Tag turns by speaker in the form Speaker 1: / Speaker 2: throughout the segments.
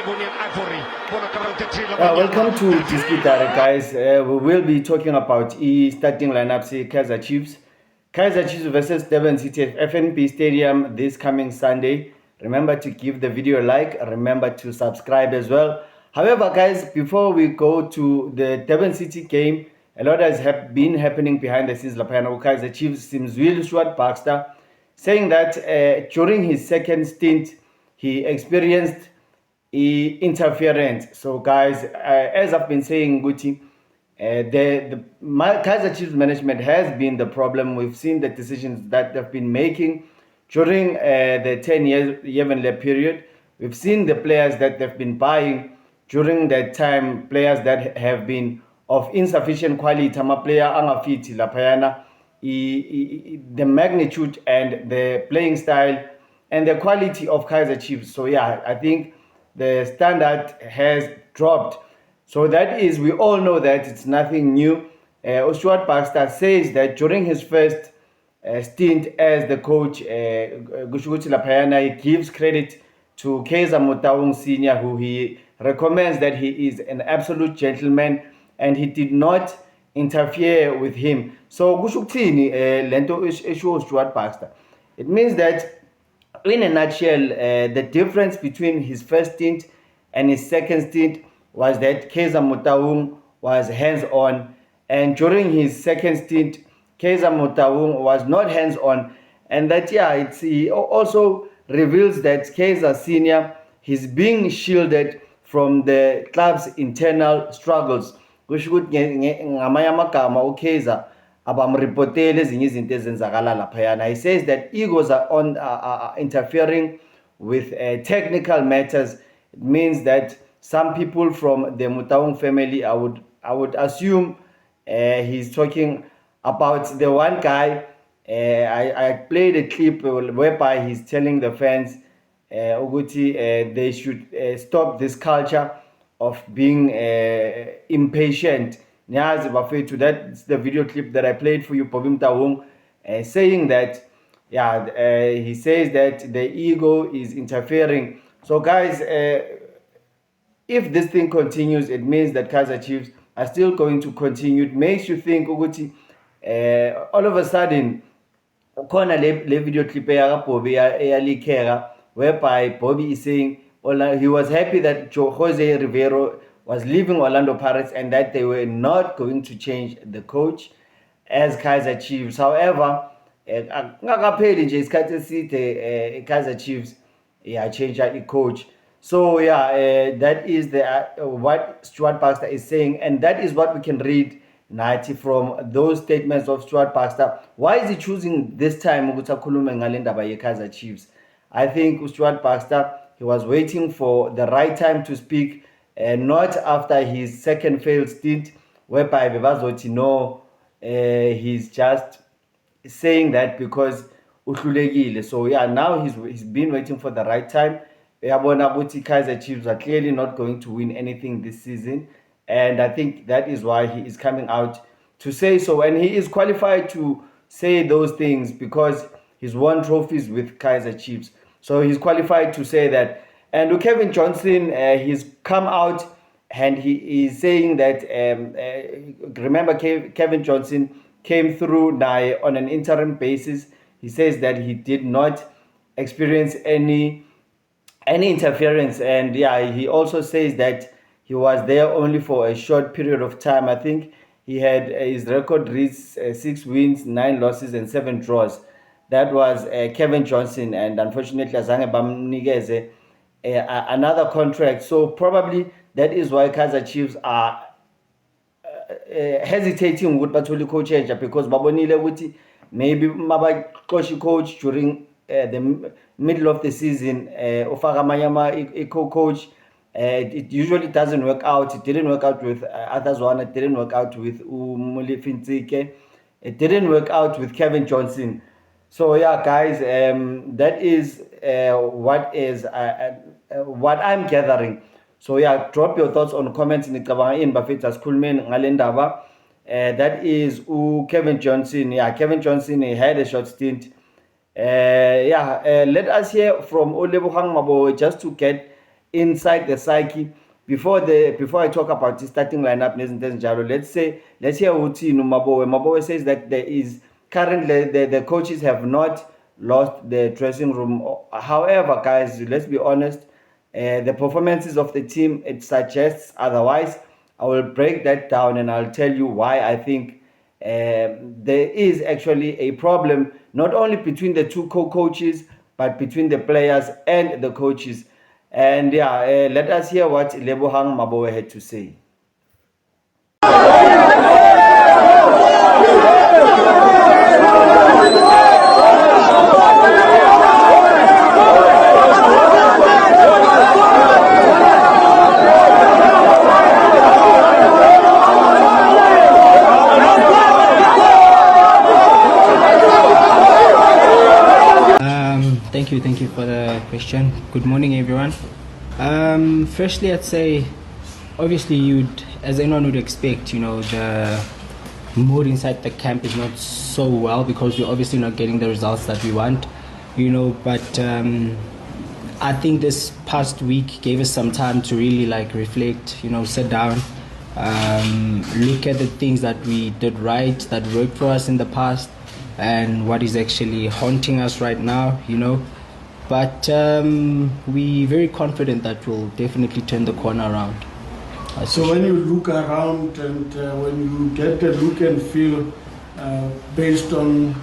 Speaker 1: Welcome to Dispute Direct, guys. We will be talking about starting lineups here, Kaizer Chiefs. Kaizer Chiefs versus Durban City at FNB Stadium this coming Sunday. Remember to give the video a like. Remember to subscribe as well. However, guys, before we go to the Durban City game, a lot has been happening behind the scenes. Kaizer Chiefs Simzwil Stuart Baxter saying that during his second stint, he experienced interference. So guys, as I've been saying, Guti, the Kaizer Chiefs management has been the problem. We've seen the decisions that they've been making during the 10-year period. We've seen the players that they've been buying during that time, players that have been of insufficient quality. Player angafiti lapayana, the magnitude and the playing style and the quality of Kaizer Chiefs. So yeah, I think the standard has dropped. So that is, we all know that it's nothing new. Stuart Baxter says that during his first stint as the coach, Gushuguti Lapayana, he gives credit to Kaizer Motaung Senior, who he recommends that he is an absolute gentleman and he did not interfere with him. So Gushuktini lento issue Stuart Baxter. It means that in a nutshell, the difference between his first stint and his second stint was that Kaizer Motaung was hands-on, and during his second stint, Kaizer Motaung was not hands-on, and that he also reveals that Kaizer Senior is being shielded from the club's internal struggles. Kusho ukuthi ngamanye amagama uKaizer abamripotele ezinye izinto ezenzakala laphayana. He says that egos are interfering with technical matters. It means that some people from the Motaung family, I would assume he's talking about the one guy. I played a clip whereby he's telling the fans they should stop this culture of being impatient. That's the video clip that I played for you, Bobby Mtaung, saying that, he says that the ego is interfering. So guys, if this thing continues, it means that Kaizer Chiefs are still going to continue. It makes you think, Uguti, all of a sudden, khona le video clip Bobby eyalikeka, whereby Bobby is saying he was happy that Jose Rivero was leaving Orlando Pirates and that they were not going to change the coach as Kaizer Chiefs. However, ngakapheli nje isikhathi eside Kaizer Chiefs change the coach. So that is what Stuart Baxter is saying, and that is what we can read from those statements of Stuart Baxter. Why is he choosing this time ukuthi akhulume ngale ndaba ye-Kaizer Chiefs? I think Stuart Baxter, he was waiting for the right time to speak, not after his second failed stint, whereby bebazothi no, he's just saying that because uhlulekile. So now he's been waiting for the right time. Kaizer Chiefs are clearly not going to win anything this season, and I think that is why he is coming out to say so, and he is qualified to say those things because he's won trophies with Kaizer Chiefs. So he's qualified to say that. And Kevin Johnson, he's come out and he is saying that, remember Kevin Johnson came through on an interim basis. He says that he did not experience any interference, and he also says that he was there only for a short period of time. I think he had his record reads 6 wins, 9 losses and 7 draws. That was Kevin Johnson, and unfortunately azange bamnikeze another contract. So probably that is why Kaizer Chiefs are hesitating with batholi coach entsha, because babonile ukuthi maybe mabaxoshi coach during the middle of the season, ufaka amanye coach, it usually doesn't work out. It didn't work out with Arthur Zwane, it didn't work out with Molefi Ntsike, it didn't work out with Kevin Johnson. So guys, that is what I'm gathering. So drop your thoughts on comments in the bafethu asikhulumeni ngale ndaba. That is Kevin Johnson. Kevin Johnson, he had a short stint. Let us hear from Olebogang Mabo just to get inside the psyche. Before I talk about the starting lineup, let's hear Uthini Mabowe. Mabowe says that there is currently the coaches have not lost the dressing room. However, guys, let's be honest, the performances of the team, it suggests otherwise. I will break that down and I'll tell you why I think there is actually a problem, not only between the two co-coaches, but between the players and the coaches. And yeah, let us hear what Lebohang Mabowe had to say.
Speaker 2: Thank you for the question. Good morning, everyone. Firstly, I'd say, obviously, as anyone would expect, the mood inside the camp is not so well because we're obviously not getting the results that we want, but I think this past week gave us some time to really reflect, sit down, look at the things that we did right, that worked for us in the past, and what is actually haunting us right now, But we're very confident that we'll definitely turn the corner around.
Speaker 3: So when you look around and when you get the look and feel based on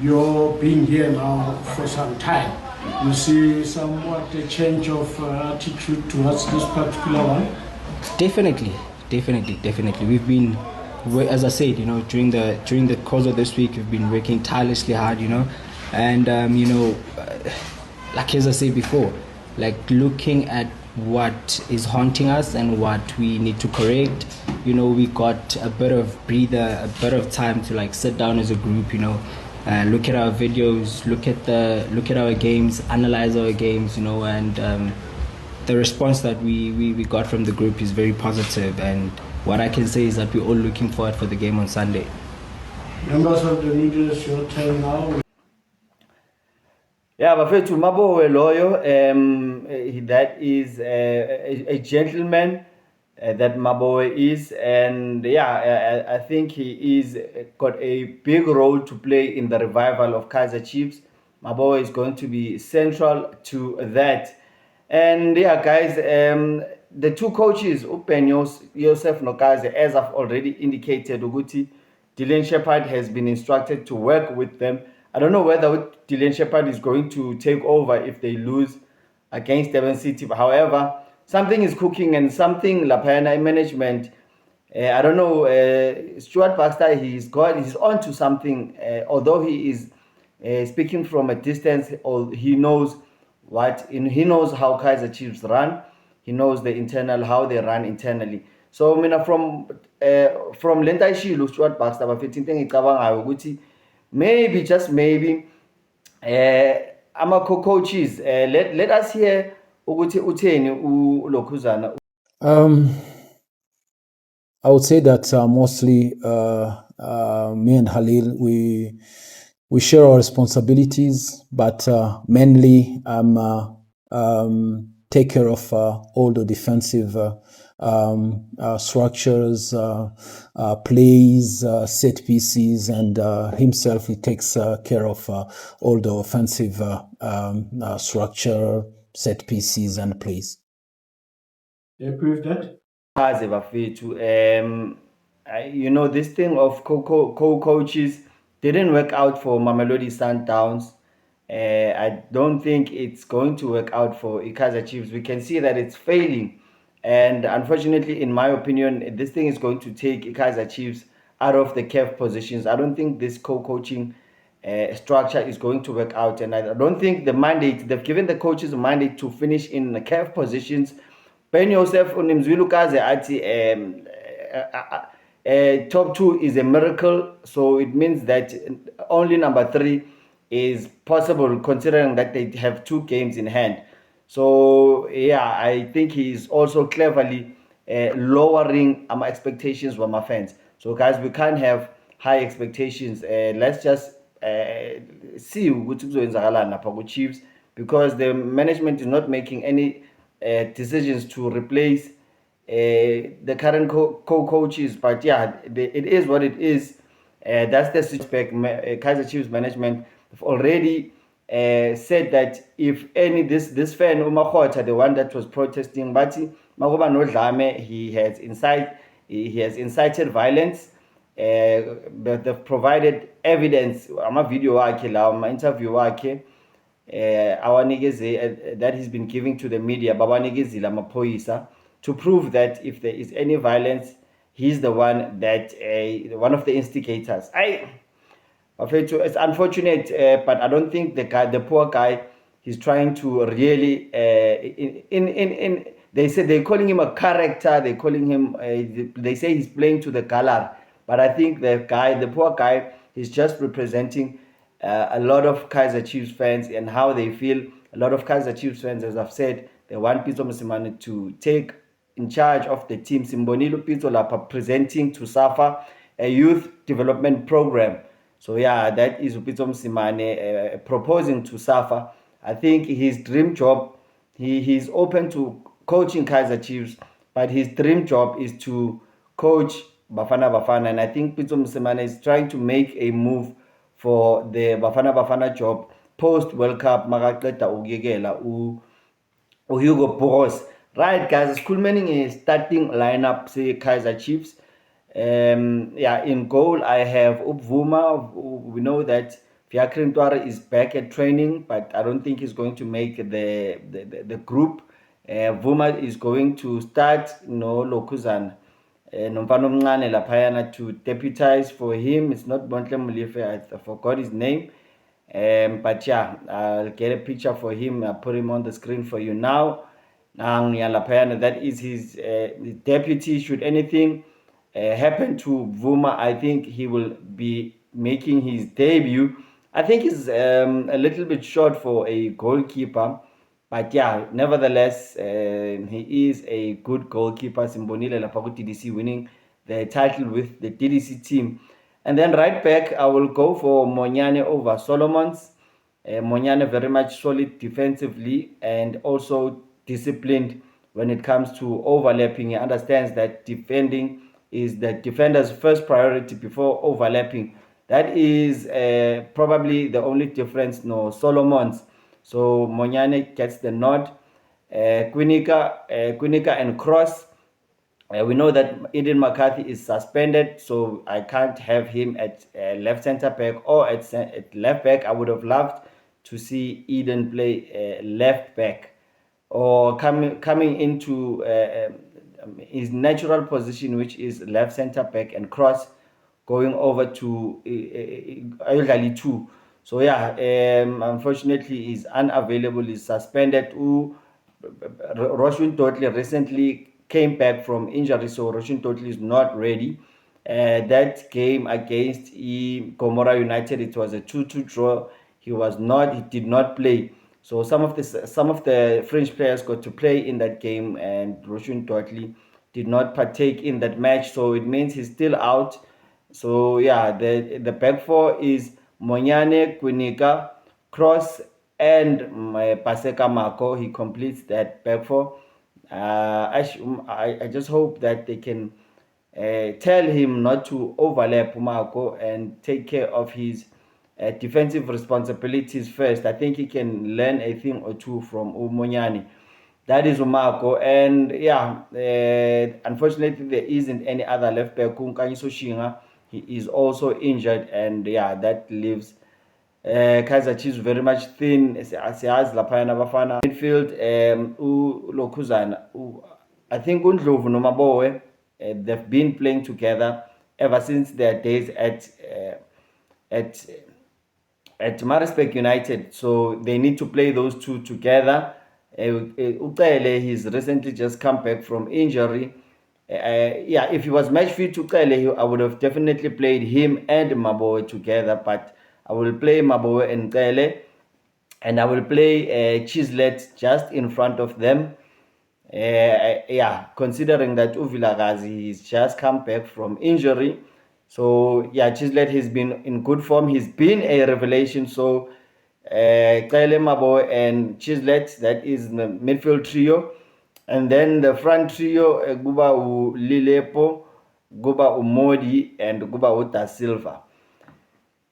Speaker 3: your being here now for some time, you see somewhat a change of attitude towards this particular one?
Speaker 2: Definitely. We've been, as I said, during the course of this week, we've been working tirelessly hard, and like as I said before, looking at what is haunting us and what we need to correct. We got a bit of breather, a bit of time to sit down as a group. Look at our videos, look at our games, analyze our games. And the response that we got from the group is very positive. And what I can say is that we're all looking forward for the game on Sunday.
Speaker 3: Members of the media, it's your turn now.
Speaker 1: Yeah, Bafethu Mabowe loyo, that is a gentleman that Mabowe is, and yeah, I think he is got a big role to play in the revival of Kaizer Chiefs. Mabowe is going to be central to that, and yeah, guys, the two coaches, Upen Yosef Nokaze, as I've already indicated, Uguti Dylan Shepherd has been instructed to work with them. I don't know whether Dylan Shepherd is going to take over if they lose against Durban City. However, something is cooking and something Lapayana management. I don't know. Stuart Baxter, he's on to something. Although he is speaking from a distance, or he knows he knows how Kaizer Chiefs run. He knows how they run internally. So from Lenta Ishilu, Stuart Baxter, but maybe, just maybe, ama co-coaches, let us hear ukuthi utheni uLokhuzana.
Speaker 4: I would say that mostly me and Halil, we share our responsibilities, but mainly take care of all the defensive structures, plays, set pieces, and himself, he takes care of all the offensive structure, set pieces, and plays.
Speaker 3: You agree with that?
Speaker 1: This thing of co-coaches didn't work out for Mamelodi Sundowns. I don't think it's going to work out for Kaizer Chiefs. We can see that it's failing. And unfortunately, in my opinion, this thing is going to take Kaizer Chiefs out of the CAF positions. I don't think this co-coaching structure is going to work out. And I don't think they've given the coaches a mandate to finish in the CAF positions. Ben Yosef Unimzwilukaze top 2 is a miracle. So it means that only number 3 is possible, considering that they have 2 games in hand. So yeah, I think he's also cleverly lowering our expectations from our fans. So guys, we can't have high expectations. Let's just see what Chiefs, because the management is not making any decisions to replace the current co-coaches, but yeah, it is what it is. That's the suspect. Kaizer Chiefs management have already said that if any this fan Umakhota, the one that was protesting, but Magoba Nodlame, he has incited violence. But they've provided evidence. Ama video wakhe la, ama interview wakhe that he's been giving to the media, babanikezile amaphoyisa, to prove that if there is any violence, he's the one that one of the instigators. It's unfortunate, but I don't think the poor guy, he's trying to really they say they're calling him a character, they're calling him they say he's playing to the galar, but I think the poor guy, he's just representing a lot of Kaizer Chiefs fans and how they feel. A lot of Kaizer Chiefs fans, as I've said, they want Pitso Mosimane to take in charge of the team. Simbonile Pitso Lapa presenting to SAFA a youth development program. So yeah, that is Pitso Mosimane proposing to SAFA. I think his dream job, he's open to coaching Kaizer Chiefs, but his dream job is to coach Bafana, and I think Pitso Mosimane is trying to make a move for the Bafana job post World Cup. Magaqeda ukuyekela Hugo Boros. Right, guys, it's culminating a starting lineup, say Kaizer Chiefs. Yeah, in goal I have Upvuma. We know that Fiacre Ntwari is back at training, but I don't think he's going to make the group. Vuma is going to start, Lokuzana. Nomfana Mncane laphayana to deputize for him. It's not Bontle Molefe, I forgot his name. But yeah, I'll get a picture for him. I'll put him on the screen for you now. That is his deputy. Should anything happen to Vuma, I think he will be making his debut. I think he's a little bit short for a goalkeeper. But yeah, nevertheless, he is a good goalkeeper. Simbonile Lapaku TDC winning the title with the TDC team. And then right back, I will go for Monyane over Solomons. Monyane very much solid defensively and also disciplined when it comes to overlapping. He understands that defending is the defender's first priority before overlapping. That is probably the only difference. No, Solomons. So Monyane gets the nod. Quinica and Cross. We know that Eden McCarthy is suspended, so I can't have him at left center back or at left back. I would have loved to see Eden play left back or coming into his natural position, which is left center back, and Cross going over to Ayodlali 2. So yeah, unfortunately he's unavailable, he's suspended. Roshun Totally recently came back from injury, so Roshun Totally is not ready. That game against Gomora United, it was a 2-2 draw. He did not play. So some of the French players got to play in that game, and Roshun Totally did not partake in that match. So it means he's still out. So yeah, the back four is Monyane, Quinica, Cross, and Paseka Marco. He completes that back four. I just hope that they can tell him not to overlap Marco and take care of his defensive responsibilities first. I think he can learn a thing or two from Monyane. That is Marco. And yeah, unfortunately there isn't any other left back. Kunkanyiso Shinga, he is also injured, and yeah, that leaves Kaizer Chiefs very much thin. Siyazi laphayana bafana midfield. Lokuzana, I think uNdlovu noMabowe, they've been playing together ever since their days at Maritzburg United, so they need to play those two together. Ucele, he's recently just come back from injury. Yeah, if he was match fit to Ucele, I would have definitely played him and Mabowe together, but I will play Mabowe and Ucele, and I will play Chislet just in front of them. Yeah, considering that Uvilagazi he's just come back from injury. So yeah, Chislet has been in good form. He's been a revelation. So Kyle Mabowe and Chislet, that is the midfield trio. And then the front trio, kuba Lilepo, kuba Modi, and kuba Da Silva.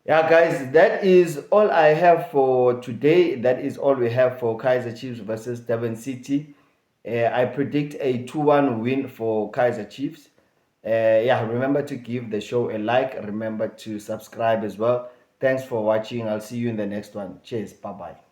Speaker 1: Yeah, guys, that is all I have for today. That is all we have for Kaizer Chiefs versus Durban City. I predict a 2-1 win for Kaizer Chiefs. Yeah, remember to give the show a like. Remember to subscribe as well. Thanks for watching. I'll see you in the next one. Cheers. Bye-bye.